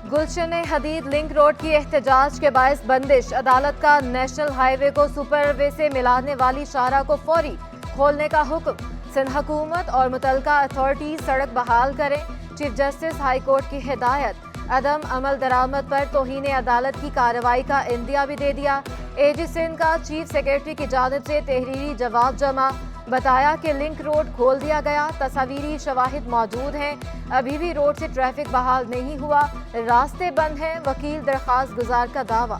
गुलशन हदीद link road की एहतजाज के बायस बंदिश। अदालत का नेशनल हाईवे को सुपरवे से मिलाने वाली शाहराह को फौरी खोलने का हुक्म। सिंध हुकूमत और मुतलका अथॉरिटी सड़क बहाल करें। चीफ जस्टिस हाई कोर्ट की हिदायत। अदम अमल दरामद पर तौहीन अदालत की कार्रवाई का इंदिया भी दे दिया। एजी सिंध का चीफ सेक्रेटरी की जानिब से तहरीरी जवाब जमा। बताया कि लिंक रोड खोल दिया गया, तस्वीरी शवाहिद मौजूद हैं। अभी भी रोड से ट्रैफिक बहाल नहीं हुआ, रास्ते बंद हैं। वकील दरखास्त गुजार का दावा।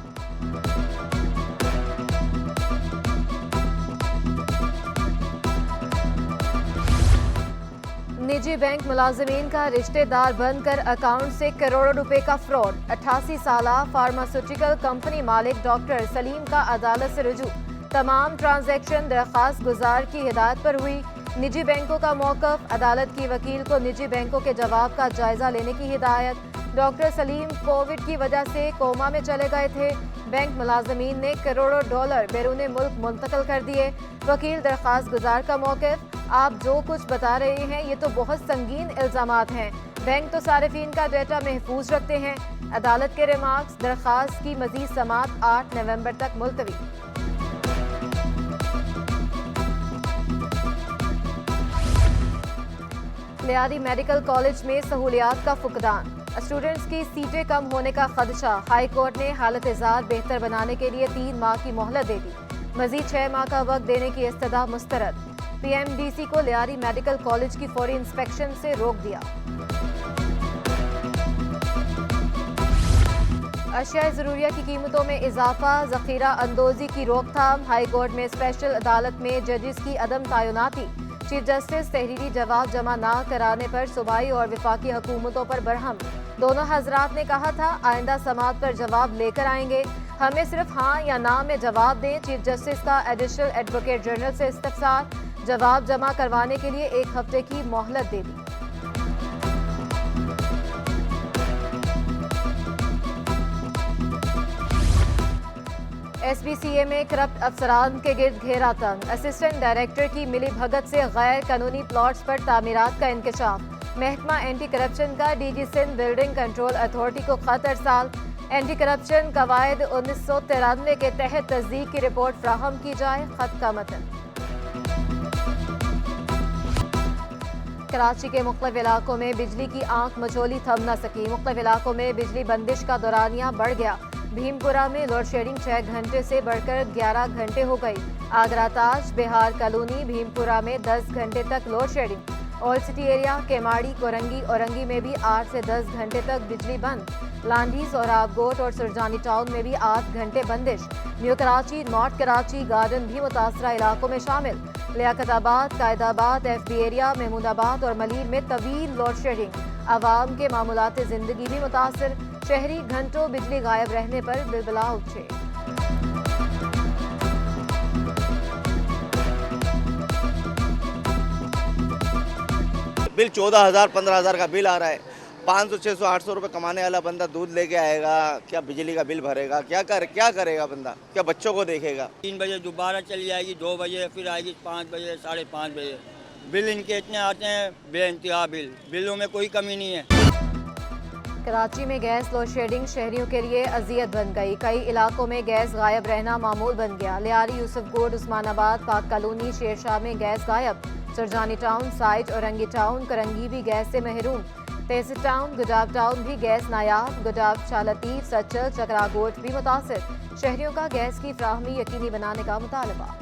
निजी बैंक मुलाजिमीन का रिश्तेदार बनकर अकाउंट से करोड़ों रुपए का फ्रॉड। 88 साल फार्मास्यूटिकल कंपनी मालिक डॉक्टर सलीम का अदालत से रुजू। तमाम ट्रांजैक्शन दरखास्त गुजार की हिदायत पर हुई। निजी बैंकों का मौकफ। अदालत की वकील को निजी बैंकों के जवाब का जायजा लेने की हिदायत। डॉक्टर सलीम कोविड की वजह से कोमा में चले गए थे। बैंक मुलाजमीन ने करोड़ों डॉलर बैरून मुल्क मुंतकिल कर दिए। वकील दरखास्त गुजार का मौकफ। आप जो कुछ बता रहे हैं ये तो बहुत संगीन इल्जामात हैं। बैंक तो सारिफीन का डेटा महफूज रखते हैं। अदालत के रिमार्क्स। दरखास्त की मजीद समाअत 8 नवंबर तक मुलतवी। लियारी मेडिकल कॉलेज में सहूलियात का फुकदान। स्टूडेंट्स की सीटें कम होने का खदशा। हाई कोर्ट ने हालत इज़ार बेहतर बनाने के लिए 3 माह की मोहलत दे दी। मजीद 6 माह का वक्त देने की इस्तदा मुस्तरद। पीएमडीसी को लियारी मेडिकल कॉलेज की फौरी इंस्पेक्शन से रोक दिया। अशिया ज़रूरिया की कीमतों में इजाफा। ज़ख़ीरा अंदोजी की रोकथाम। हाई कोर्ट में स्पेशल अदालत में जजेस की अदम तैनाती। चीफ जस्टिस तहरीरी जवाब जमा ना कराने पर सूबाई और वफाकी हुकूमतों पर बरहम। दोनों हजरात ने कहा था आइंदा समाअत पर जवाब लेकर आएंगे, हमें सिर्फ हाँ या ना में जवाब दें। चीफ जस्टिस का एडिशनल एडवोकेट जनरल से इस्तफसार। जवाब जमा करवाने के लिए 1 हफ्ते की मोहलत दे दी। SBCA में करप्ट अफसरान के गिर्द घेरा तंग। असिस्टेंट डायरेक्टर की मिली भगत से गैर कानूनी प्लॉट्स पर तामीरात का इंकशाफ। महकमा एंटी करप्शन का DG Sindh building control authority को खत अरसाल। एंटी करप्शन कवायद 1993 के तहत तस्दीक की रिपोर्ट फ्राहम की जाए। खत का मतन। कराची के मुख्तलिफ इलाकों में बिजली की आंख मचोली थम न सकी। मुख्तलिफ इलाकों में बिजली बंदिश का दौरानिया बढ़ गया। भीमपुरा में लोड शेडिंग 6 घंटे से बढ़कर 11 घंटे हो गई। आगरा ताज, बिहार कॉलोनी, भीमपुरा में 10 घंटे तक load shedding. Old city area, Keamari, Korangi, Orangi में भी 8 से 10 घंटे तक बिजली बंद। लांडीज और आबगोट और सुरजानी टाउन में भी 8 घंटे बंदिश। New Karachi, north Karachi, garden भी मुतासरा इलाकों में शामिल। लियाकताबाद, कायदाबाद, FB एरिया, महमूदाबाद और मलीर में तवील लोड शेडिंग। आवाम के मामूलात जिंदगी भी मुतासर। शहरी घंटों बिजली गायब रहने पर बिलबिला उठे। बिल 14,000 15,000 का बिल आ रहा है। 500 600 800 रुपये कमाने वाला बंदा दूध लेके आएगा क्या? बिजली का बिल भरेगा क्या? करेगा बंदा? क्या बच्चों को देखेगा? 3 बजे दोबारा चली जाएगी, 2 बजे फिर आएगी, 5 बजे 5:30 बजे। बिल इनके इतने आते हैं बेइंतहा बिल। बिलों में कोई कमी नहीं है। कराची में गैस लोड शेडिंग शहरियों के लिए अजियत बन गई। कई इलाकों में गैस गायब रहना मामूल बन गया। लियारी, यूसुफगोड, उस्मानाबाद, पाक कॉलोनी, शेरशाह में गैस गायब। Surjani town, size, Orangi town, Korangi भी गैस से महरूम। तहसील टाउन, गुडाब टाउन भी गैस नायाब। गुडाब, शालतीफ, सच्चल, चकरागोट भी मुतासिर। शहरियों का गैस की फ्राहमी यकीनी बनाने का मुतालबा।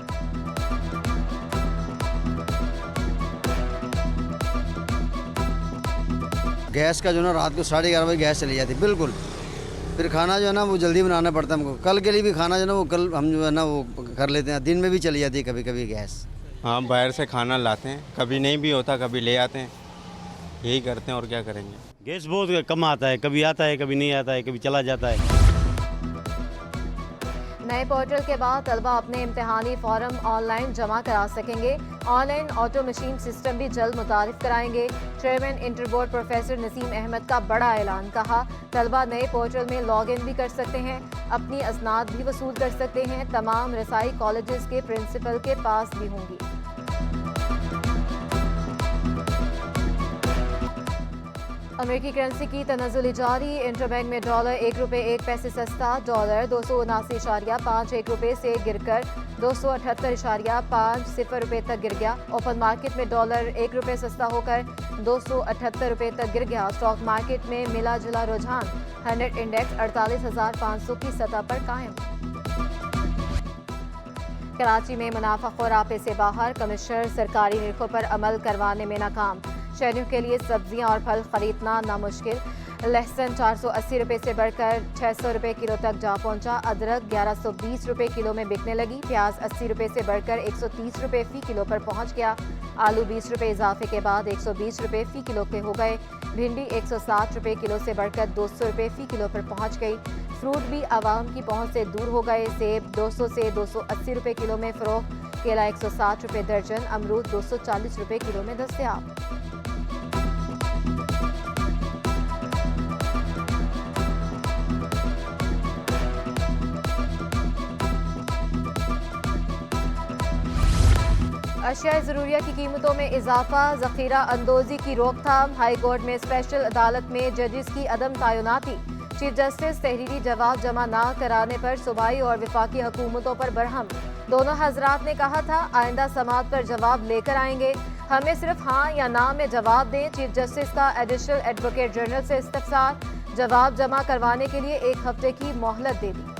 गैस का जो ना रात को 11:30 बजे गैस चली जाती बिल्कुल। फिर खाना जो है ना वो जल्दी बनाना पड़ता है हमको। कल के लिए भी खाना जो है ना वो कल हम जो है ना वो कर लेते हैं। दिन में भी चली जाती है कभी कभी गैस। हाँ, बाहर से खाना लाते हैं, कभी नहीं भी होता कभी ले आते हैं, यही करते हैं और क्या करेंगे। गैस बहुत कम आता है, कभी आता है कभी नहीं आता है, कभी चला जाता है। नए पोर्टल के बाद तलबा अपने इम्तिहानी फॉर्म ऑनलाइन जमा करा सकेंगे। ऑनलाइन ऑटो मशीन सिस्टम भी जल्द मुतारिफ कराएंगे। Chairman inter board professor Naseem Ahmad का बड़ा ऐलान। कहा तलबा नए पोर्टल में लॉग इन भी कर सकते हैं, अपनी असनाद भी वसूल कर सकते हैं। तमाम रसाई कॉलेजेस के प्रिंसिपल के पास भी होंगी। अमेरिकी करेंसी की तनज़ुली जारी। इंटरबैंक में डॉलर 1 रुपये 1 पैसे सस्ता, डॉलर 279.51 रुपये से गिरकर 278.50 रुपये तक गिर गया। ओपन मार्केट में डॉलर 1 रुपये सस्ता होकर 278 रुपये तक गिर गया। स्टॉक मार्केट में मिला जुला रुझान, 100 इंडेक्स 48,500 की सतह पर कायम। कराची में मुनाफाखोर आपे से बाहर, कमिश्नर सरकारी निर्खों पर अमल करवाने में नाकाम। शहरियों के लिए सब्जियां और फल खरीदना नामुश्किल। लहसुन 480 रुपये से बढ़कर 600 रुपये किलो तक जा पहुंचा। अदरक 1120 रुपये किलो में बिकने लगी। प्याज 80 रुपये से बढ़कर 130 रुपये फी किलो पर पहुंच गया। आलू 20 रुपये इजाफे के बाद 120 रुपये फी किलो के हो गए। भिंडी 160 रुपये किलो से बढ़कर 200 रुपये फी किलो पर पहुंच गई। फ्रूट भी आवाम की पहुंच से दूर हो गए। सेब 200 से 280 रुपये किलो में फरोख्त। केला 160 रुपये दर्जन। अमरूद 240 रुपये किलो में दस्तयाब। अशिया ज़रूरिया की कीमतों में इजाफा, ज़ख़ीरा अंदोज़ी की रोकथाम। हाई कोर्ट में स्पेशल अदालत में जजेस की अदम तैनाती। चीफ जस्टिस तहरीरी जवाब जमा ना कराने पर सूबाई और वफाकी हुकूमतों पर बरहम। दोनों हजरात ने कहा था आइंदा समात पर जवाब लेकर आएंगे, हमें सिर्फ हाँ या ना में जवाब दें। चीफ जस्टिस का एडिशनल एडवोकेट जनरल से इस्तफसार, जवाब जमा करवाने के लिए 1 हफ्ते की मोहलत दे दी।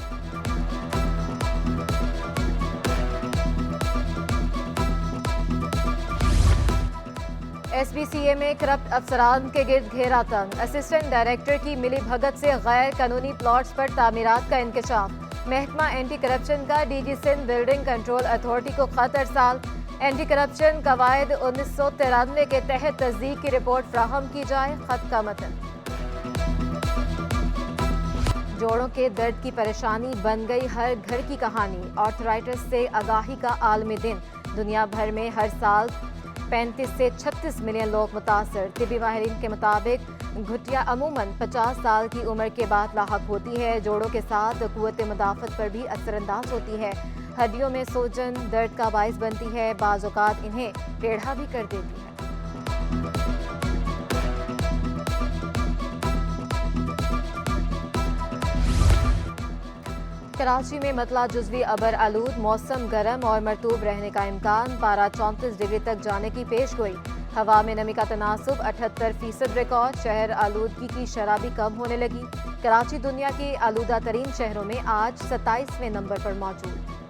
SBCA में करप्ट अफसरान के गिर्द घेरा तंग। असिस्टेंट डायरेक्टर की मिली भगत से गैर कानूनी प्लॉट्स पर तामीरात का इंकशाफ। महकमा एंटी करप्शन का DG Sindh building control authority को खत अरसाल। एंटी करप्शन कवायद 1993 के तहत तस्दीक की रिपोर्ट फ्राहम की जाए। खत का मतन। जोड़ों के दर्द की परेशानी बन गई हर घर की कहानी। आर्थराइटिस से आगाही का आलमी दिन। दुनिया भर में हर साल 35 से 36 मिलियन लोग मुतासर। तिबी माहिरीन के मुताबिक घुटिया अमूमन 50 साल की उम्र के बाद लाहक होती है। जोड़ों के साथ कुव्वत मुदाफ़त पर भी असरअंदाज होती है। हड्डियों में सूजन दर्द का बाइस बनती है। बाज़ औक़ात इन्हें टेढ़ा भी कर देती है। कराची में मतला जुज़वी अबर आलूद, मौसम गर्म और मरतूब रहने का इम्कान। पारा 34 डिग्री तक जाने की पेश गोई। हवा में नमी का तनासुब 78% रिकॉर्ड। शहर आलूदगी की शरह भी कम होने लगी। कराची दुनिया के आलूदा तरीन शहरों में आज 27वें नंबर पर मौजूद।